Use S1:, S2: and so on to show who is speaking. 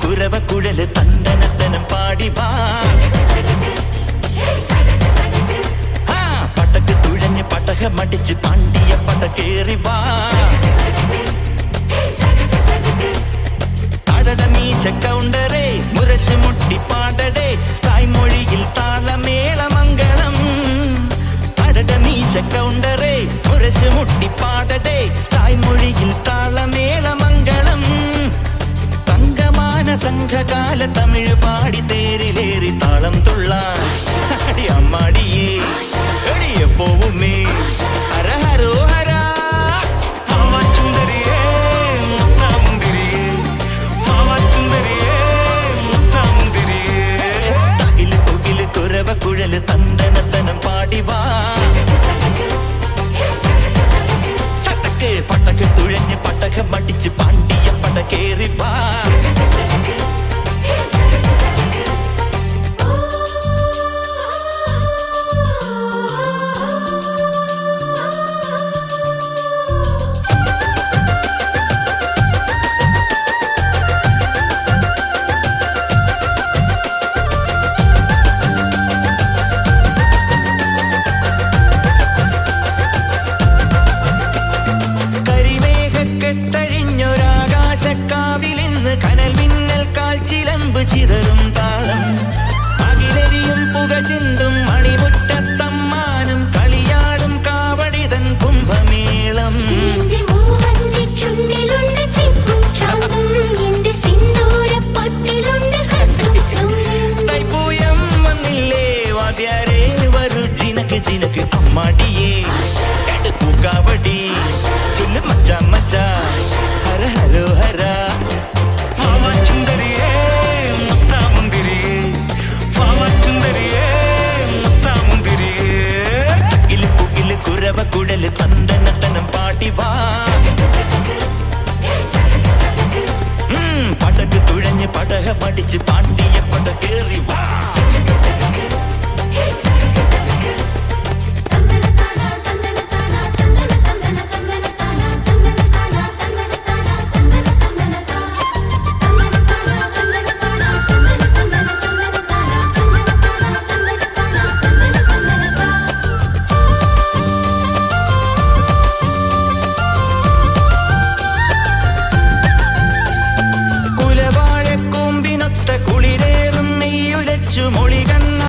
S1: കുരവ കുഴല് തണ്ടനത്തനം പാടി വാ പടക്ക് തുഴഞ്ഞ് പടകമടിച്ച് പാണ്ടിയ പട കേറി വാ അടട മീശ കൗണ്ടറേ മുരശ് മുട്ടി പാടടേ തായ്മൊഴിയിൽ താളമേളമംഗളം അടട മീശ കൗണ്ടറേ മുരശ് മുട്ടി പാടടേ തായ്മൊഴിയിൽ താളമേളമംഗളം തങ്കമാന സംഘകാല തമിഴ് പാടി തേരിലേറി താളം തുള്ളാൻ അടി അമ്മാടിയേ എടിയ പോവുമേ ഹര ഹരോ ഹര കുഴല് തണ്ടനത്തനം പാടി വാ സടക്ക് പടക്ക് തുഴഞ്ഞ് പടകം അടിച്ച് പാണ്ടിയ പട കേറി വാ കനൽ മിന്നൽ കാൽച്ചിലമ്പ് ചിതറും താളം അകിലരിയും പുക ചിന്തും മണിമുറ്റത്തമ്മാനും കളിയാടും കാവടിതൻ കുംഭമേളം തൈപ്പൂയം വന്നില്ലേ വാദ്യാരേ വരൂ ജിനക്ക് ജിനക്ക് അമ്മാടിയേ പൂക്കാവടി ചൊല്ലു മച്ച മച്ച ഹര ഹരോ ഹര കുഴല് തണ്ടനത്തനം പാടി വാ പടക്ക് തുഴഞ്ഞ് പടകമടിച്ച് പാണ്ടിയ പട കേറി വാ